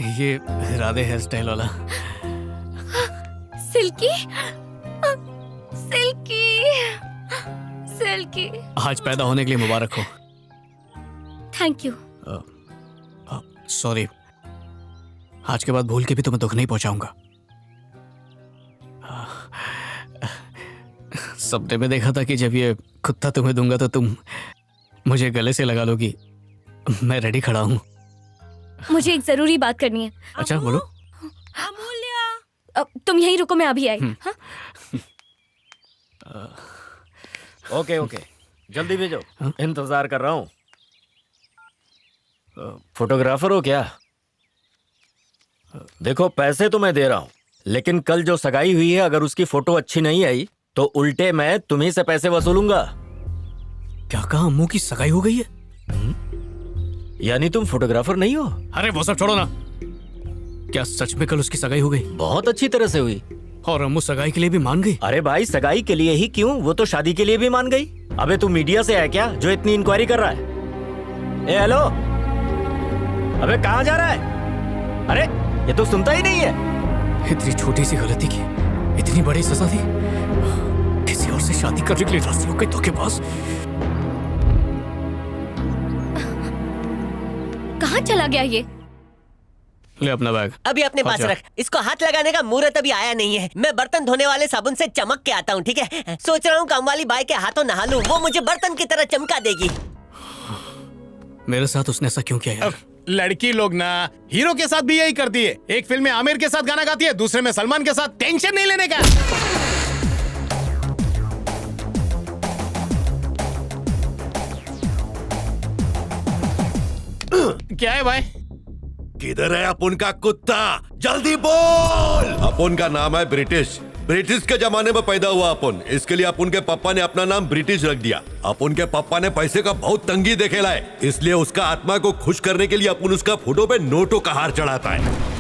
ये Radhe hair style वाला। Silky silky silky. आज पैदा होने के लिए मुबारक हो। Thank you. सॉरी, आज के बाद भूल के भी तुम्हें दुख नहीं पहुंचाऊंगा। सपने में देखा था कि जब ये कुत्ता तुम्हें दूंगा तो तुम मुझे गले से लगा लोगी। मैं रेडी खड़ा हूँ। मुझे एक जरूरी बात करनी है। अच्छा बोलो। अमूल्य, तुम यहीं रुको, मैं अभी आई। हाँ? ओके ओके, जल्दी भेजो। इंतजार कर रहा हूँ। फोटोग्राफर हो क्या? देखो, पैसे तो मैं दे रहा हूँ, लेकिन कल जो सगाई हुई है, अगर उसकी फोटो अच्छी नहीं आई तो उल्टे मैं तुम्ही से पैसे वसूलूंगा। क्या कहा? अम्मू की सगाई हो गई है? यानी तुम फोटोग्राफर नहीं हो? अरे वो सब छोड़ो ना। क्या सच में कल उसकी सगाई हो गई? बहुत अच्छी तरह से हुई। और अम्मू सगाई के लिए भी मान गई? अरे भाई, सगाई के लिए ही क्यों, वो तो शादी के लिए भी मान गई। अबे तू मीडिया से है क्या जो इतनी इंक्वायरी कर रहा है? ए हेलो, अबे कहाँ जा रहा है? अरे ये तो सुनता ही नहीं है। इतनी छोटी सी गलती की इतनी बड़ी सजा दी। किसी और से शादी करने के लिए रास्ते रोक गई धोखेबाज। कहाँ चला गया ये? ले अपना बैग। अभी अपने पास रख। इसको हाथ लगाने का मुहूर्त अभी आया नहीं है। मैं बर्तन धोने वाले साबुन से चमक के आता हूँ, ठीक है? सोच रहा हूँ काम वाली बाई के हाथों नहा लूं, वो मुझे बर्तन की तरह चमका देगी। मेरे साथ उसने ऐसा क्यों किया यार? लड़की लोग ना हीरो के साथ भी यही करती है। एक फिल्म में आमिर के साथ गाना गाती है, दूसरे में सलमान के साथ। टेंशन नहीं लेने का। क्या है भाई? किधर है अपुन का कुत्ता? जल्दी बोल। अपुन का नाम है ब्रिटिश। ब्रिटिश के जमाने में पैदा हुआ अपुन, इसके लिए अपुन के पापा ने अपना नाम ब्रिटिश रख दिया। अपुन के पापा ने पैसे का बहुत तंगी देखेला है, इसलिए उसका आत्मा को खुश करने के लिए अपुन उसका फोटो पे नोटों का हार चढ़ाता है।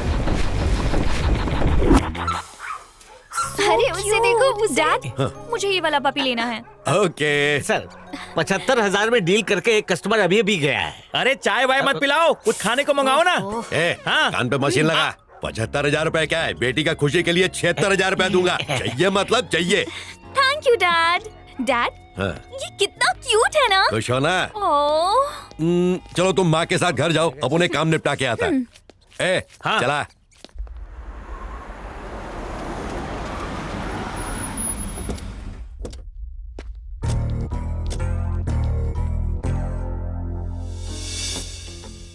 अरे उसे देखो। डैड, मुझे ये वाला पपी लेना है। ओके सर, 75,000 में डील करके एक कस्टमर अभी अभी गया है। अरे चाय वाय मत पिलाओ, कुछ खाने को मंगाओ ना। हाँ? कान पे मशीन लगा। 75,000 रुपए क्या है? बेटी का खुशी के लिए 76,000 रुपए दूंगा। चाहिए मतलब चाहिए। Thank you dad. डैड, ये कितना क्यूट है ना। खुश हो ना? ओह, चलो तुम माँ के साथ घर जाओ, अब उन्हें काम निपटा के आता है। चला।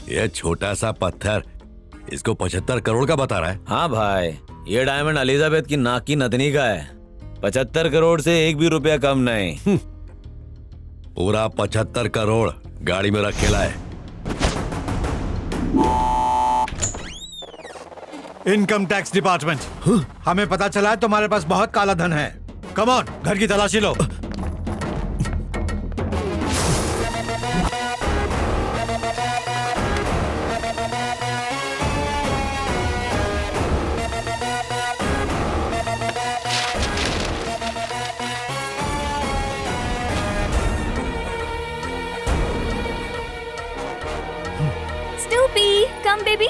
ये छोटा सा पत्थर इसको 75 करोड़ का बता रहा है। हाँ भाई, ये डायमंड एलिजाबेथ की नाक की नथनी का है। 75 करोड़ से एक भी रुपया कम नहीं। पूरा 75 करोड़ गाड़ी में रख के लाए। इनकम टैक्स डिपार्टमेंट, हमें पता चला है तुम्हारे पास बहुत काला धन है। कम ऑन, घर की तलाशी लो। Snoopy, come baby.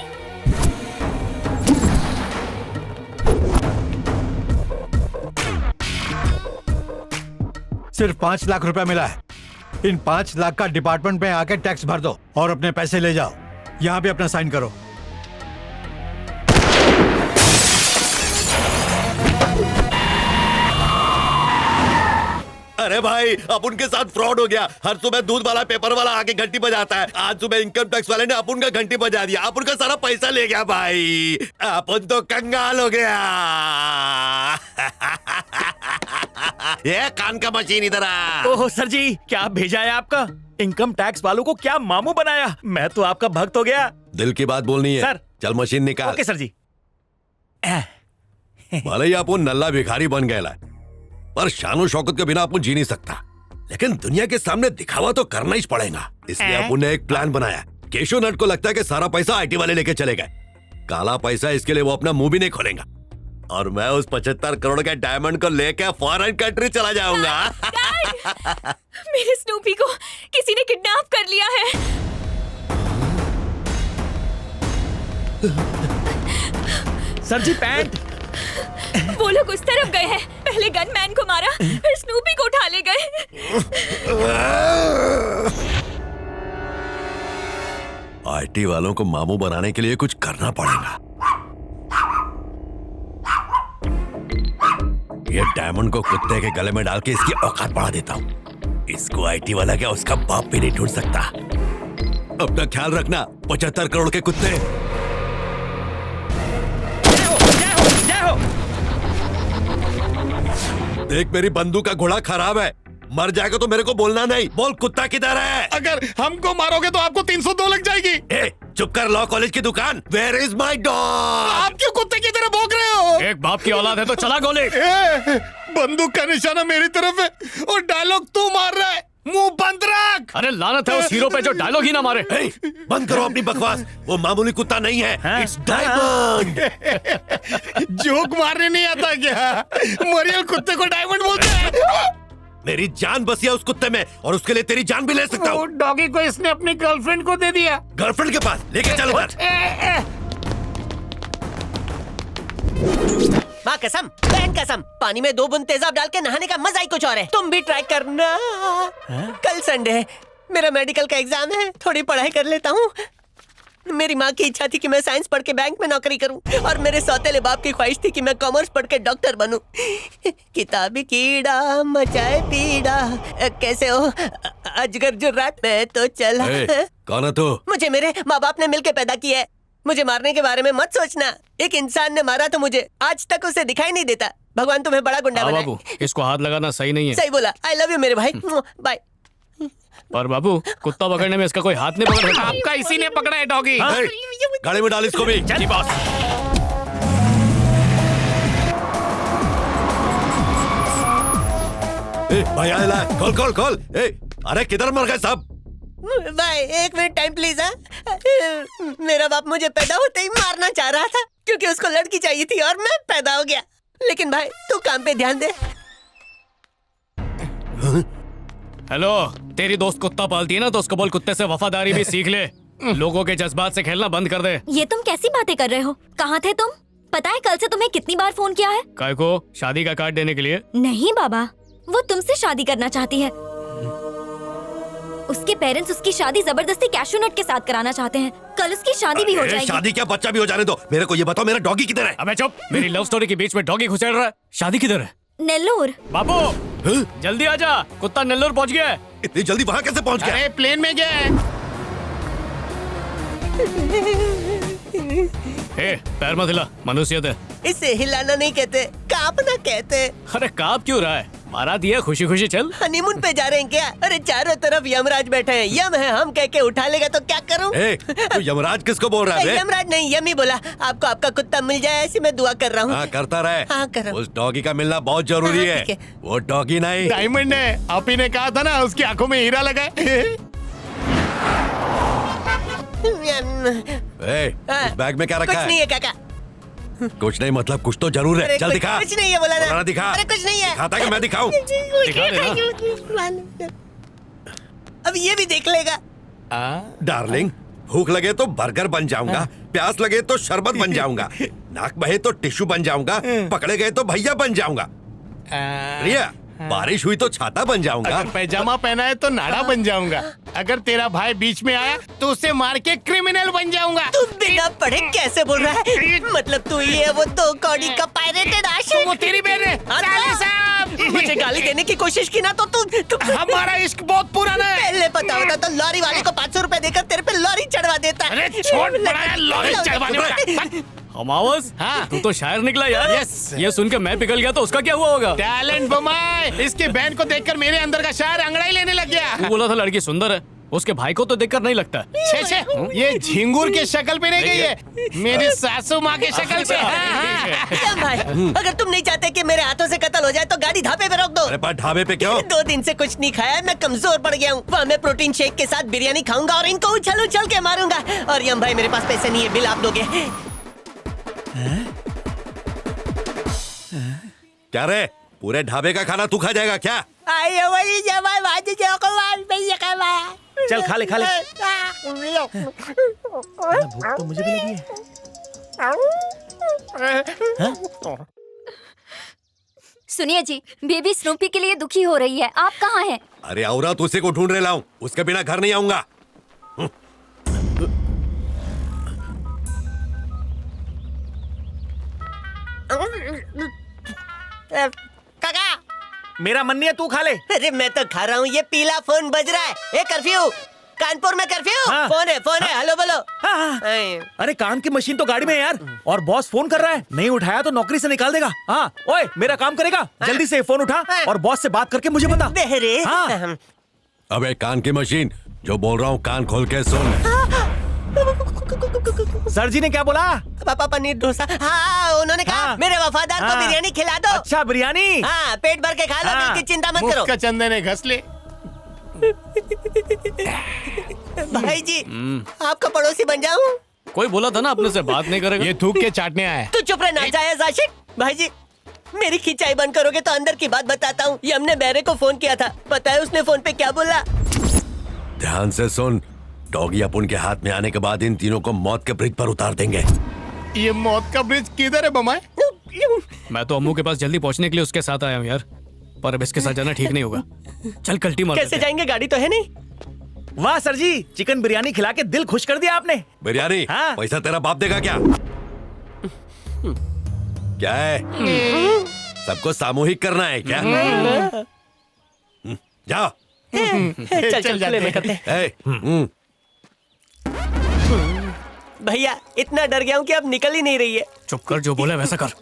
सिर्फ 5 लाख रुपया मिला है। इन 5 लाख का डिपार्टमेंट में आके टैक्स भर दो और अपने पैसे ले जाओ। यहाँ पे अपना साइन करो। अरे भाई, अब उनके साथ फ्रॉड हो गया। हर सुबह दूध वाला पेपर वाला आके घंटी बजाता है। आज सुबह इनकम टैक्स वाले ने अपुन का घंटी बजा दिया। अपुन का सारा पैसा ले गया भाई। अपुन तो कंगाल हो गया। ये कान का मशीन इधर आ। ओह सर जी, क्या भेजा है आपका? इनकम टैक्स वालों को क्या मामू बनाया? मैं तो आपका भक्त हो गया। दिल की बात बोलनी है सर। चल मशीन निकाल। ओके सर जी। भले ही अपुन नल्ला भिखारी बन गया, पर शानो शौकत के बिना अपुन जी नहीं सकता। लेकिन दुनिया के सामने दिखावा तो करना ही पड़ेगा। इसलिए अपुन ने एक प्लान बनाया। केशव नट को लगता है कि सारा पैसा आईटी वाले लेके चले गए। काला पैसा, इसके लिए वो अपना मुंह भी नहीं खोलेगा। और मैं उस 75 करोड़ के डायमंड को लेकर फॉरेन कंट्री चला जाऊंगा। मेरे स्नूपी को किसी ने किडनैप कर लिया है। सर जी पैंट। वो लोग उस तरफ गए हैं। पहले गनमैन को मारा, फिर स्नूपी को उठा ले गए। आईटी वालों को मामू बनाने के लिए कुछ करना पड़ेगा। ये डायमंड को कुत्ते के गले में डाल के इसकी औकात बढ़ा देता हूँ। इसको आईटी वाला क्या उसका बाप भी नहीं ढूंढ सकता। अपना ख्याल रखना 75 करोड़ के कुत्ते। देख मेरी बंदूक का घोड़ा खराब है, मर जाएगा तो मेरे को बोलना नहीं। बोल कुत्ता किधर है? अगर हमको मारोगे तो आपको 302 लग जाएगी। चुप कर, लॉ कॉलेज की दुकान। Where is my dog? आप क्यों कुत्ते की तरह भौंक रहे हो? एक बाप की औलाद है तो चला गोली। बंदूक का निशाना मेरी तरफ है और डायलॉग तू मार रहा है। मुंह बंद रख। अरे लानत है उस हीरो पे जो डायलॉग ही ना मारे। बंद करो अपनी बकवास। वो मामूली कुत्ता नहीं है, इट्स डायमंड। जोक मारने नहीं आता क्या? मरियल कुत्ते को डायमंड बोलते हैं। मेरी जान बसी है उस कुत्ते में और उसके लिए तेरी जान भी ले सकता हूँ। डॉगी को इसने अपनी गर्लफ्रेंड को दे दिया। गर्लफ्रेंड के पास लेके चलो उधर। माँ कसम, बहन कसम, पानी में 2 बूंद तेजाब डाल के नहाने का मजा ही कुछ और है। तुम भी ट्राई करना। कल संडे है, मेरा मेडिकल का एग्जाम है, थोड़ी पढ़ाई कर लेता हूँ। मेरी माँ की इच्छा थी कि मैं साइंस पढ़ के बैंक में नौकरी करूं और मेरे सौतेले बाप की ख्वाहिश थी कि मैं कॉमर्स पढ़ के डॉक्टर बनूं। किताबी कीड़ा मचाए पीड़ा, कैसे हो अजगर जुर्राट? मैं तो चला। कौन है तू? मुझे मेरे माँ बाप ने मिलके पैदा किया है। मुझे मारने के बारे में मत सोचना। एक इंसान ने मारा तो मुझे आज तक उसे दिखाई नहीं देता। भगवान तुम्हें बड़ा गुंडा बनाए। बाबू, इसको हाथ लगाना सही नहीं है। सही बोला। आई लव यू मेरे भाई। बाय। पर बाबू, कुत्ता पकड़ने में इसका कोई हाथ नहीं पकड़ सकता। आपका इसी ने पकड़ा है डॉगी। गाड़ी में डाल इसको भी। जी बॉस। भैया हिला, खोल खोल खोल। अरे किधर मर गए सब? भाई 1 मिनट टाइम प्लीज। मेरा बाप मुझे पैदा होते ही मारना चाह रहा था क्योंकि उसको लड़की चाहिए थी और मैं पैदा हो गया। लेकिन भाई तू काम पे ध्यान दे। हेलो, तेरी दोस्त कुत्ता पालती है ना, तो उसको बोल कुत्ते से वफादारी भी सीख ले। लोगों के जज्बात से खेलना बंद कर दे। ये तुम कैसी बातें कर रहे हो? कहाँ थे तुम? पता है कल से तुम्हें कितनी बार फोन किया है? काय को? शादी का कार्ड देने के लिए? नहीं बाबा, वो तुमसे शादी करना चाहती है। उसके पेरेंट्स उसकी शादी जबरदस्ती कैशू नट के साथ कराना चाहते हैं। कल उसकी शादी भी हो जाएगी। शादी क्या, बच्चा भी हो जाने दो। मेरे को ये बताओ, मेरा डॉगी किधर है? अबे चुप, मेरी लव स्टोरी के बीच में डॉगी घुसेड़ रहा है। शादी किधर है? नेल्लोर। बाबू जल्दी आजा, कुत्ता नेल्लोर पहुंच गया है। इतनी जल्दी वहाँ कैसे पहुँच गया? अरे प्लेन में गया है। पैर मत हिला, मनुष्यत है। इसे हिलाना नहीं कहते, कांपना कहते। अरे कांप क्यों रहा है? मारा दिया, खुशी खुशी चल। हनीमून पे जा रहे हैं क्या? अरे चारों तरफ यमराज बैठे हैं। यम है, हम कह के उठा लेगा तो क्या करूं? तू यमराज किसको बोल रहा है? यमराज नहीं, यम ही बोला। आपको आपका कुत्ता मिल जाए ऐसी मैं दुआ कर रहा हूँ। हाँ करता रहे। हाँ कर रहा हूँ। उस डॉगी का मिलना बहुत जरूरी हाँ, है। ठीक वो डॉगी नहीं, डायमंड है। आप ही ने कहा था ना उसकी आंखों में हीरा लगा है। उस बैग में क्या रखा कुछ है? नहीं है काका। कुछ नहीं मतलब कुछ तो जरूर है। अरे चल दिखा। कुछ नहीं है बोला ना। बोला दिखा। अरे कुछ नहीं है। दिखाता कि मैं दिखाऊं? दिखा देना। अब ये भी देख लेगा। डार्लिंग, भूख लगे तो बर्गर बन जाऊंगा, प्यास लगे तो शरबत बन जाऊंगा, नाक बहे तो टिश्यू बन जाऊंगा, पकड़े गए तो भैया बन जाऊंगा। रिया, बारिश हुई तो छाता बन जाऊंगा। अगर पैजामा पहना है तो नाड़ा बन जाऊंगा। अगर तेरा भाई बीच में आया तो उसे मार के क्रिमिनल बन जाऊंगा। तू बिना पढ़े कैसे बोल रहा है? मतलब तू ये वो 2 कौड़ी का पायरेटेड आशिक। वो तेरी बहन है। साले साहब, मुझे गाली देने की कोशिश की ना तो तू हमारा इश्क बहुत पुराना है। पहले पता होता तो लॉरी वाले को 500 रुपए देकर तेरे पे लॉरी चढ़वा देता। अरे छोड़ बड़ा लॉरी चढ़वाने वाला। हमावस, हाँ। तू तो शायर निकला यार। यस। ये सुन के मैं पिघल गया तो उसका क्या हुआ होगा? टैलेंट बमाए। इसकी बहन को देखकर मेरे अंदर का शायर अंगड़ाई लेने लग गया। तू बोला था लड़की सुंदर है, उसके भाई को तो देखकर नहीं लगता। छे छे, ये झिंगुर के शक्ल पे नहीं गई है, मेरी सासू माँ के शक्ल पे। क्या भाई, अगर तुम नहीं चाहते कि मेरे हाथों से कत्ल हो जाए तो गाड़ी ढाबे पे रोक दो। अरे पर ढाबे पे क्यों? 2 दिन से कुछ नहीं खाया, मैं कमजोर पड़ गया हूँ। वहाँ मैं प्रोटीन शेक के साथ बिरयानी खाऊंगा और इनको उछल उछल के मारूंगा। और यम भाई मेरे पास पैसे नहीं है, बिल आप दोगे? क्या रे, पूरे ढाबे का खाना तू खा जाएगा क्या? आइए वही जवाई भाजी जो को वाल पे ये चल खा ले खा ले। भूख तो मुझे भी लगी है। सुनिए जी, बेबी स्नूपी के लिए दुखी हो रही है। आप कहाँ हैं? अरे औरत उसी को ढूंढ रहे लाऊं, उसके बिना घर नहीं आऊंगा। काका, मेरा मन नहीं है, तू खा ले। अरे मैं तो खा रहा हूँ, ये पीला फोन बज रहा है। ए कर्फ्यू, कानपुर में कर्फ्यू। हाँ। फोन है, हेलो बोलो। हाँ। अरे काम की मशीन तो गाड़ी में है यार, और बॉस फोन कर रहा है, नहीं उठाया तो नौकरी से निकाल देगा। हाँ, ओए मेरा काम करेगा, जल्दी से फोन उठा और बॉस से बात करके मुझे बता। बेहरे। हाँ। अबे कान की मशीन, जो बोल रहा हूँ कान खोल के सुन। सर जी ने क्या बोला? पापा पनीर डोसा। हाँ, उन्होंने कहा हाँ। मेरे वफादार को हाँ। बिरयानी खिला दो। अच्छा बिरयानी। हाँ, पेट भर के खा लो, हाँ। दिल की चिंता मत मुफ्त करो। का चंदे ने घस ले। भाई जी, आपका पड़ोसी बन जाऊं? कोई बोला था ना अपने से बात नहीं करेगा। ये थूक के चाटने आया है। तू चुप रह नाजायज आशिक। भाई जी, मेरी खिंचाई बंद करोगे तो अंदर की बात बताता हूँ। ये हमने बैरे को फोन किया था, पता है उसने फोन पे क्या बोला? ध्यान से सुन, डॉगी अपुन के हाथ में आने के बाद इन तीनों को मौत के ब्रिज पर उतार देंगे। ये मौत का ब्रिज किधर है बमाए? मैं तो अम्मू के पास जल्दी पहुंचने के लिए उसके साथ आया हूँ यार, पर अब इसके साथ जाना ठीक नहीं होगा। चल कल्टी मार कैसे देते हैं। जाएंगे? गाड़ी तो है नहीं। वाह सर जी, चिकन बिरयानी खिला के दिल खुश कर दिया आपने। बिरयानी हाँ। पैसा तेरा बाप देगा क्या? क्या है? सबको सामूहिक करना है क्या? जाओ। चल चल जाते ले हैं। में करते हैं। ए, भैया, इतना डर गया हूँ कि अब निकल ही नहीं रही है। चुप कर, जो बोले वैसा कर।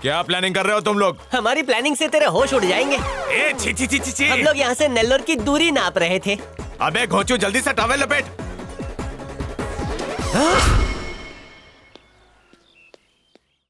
क्या प्लानिंग कर रहे हो तुम लोग? हमारी प्लानिंग से तेरे होश उड़ जाएंगे। ए छी छी छी छी छी। हम लोग यहाँ से नेल्लोर की दूरी नाप रहे थे। अबे घोचू, जल्दी से टॉवेल लपेट।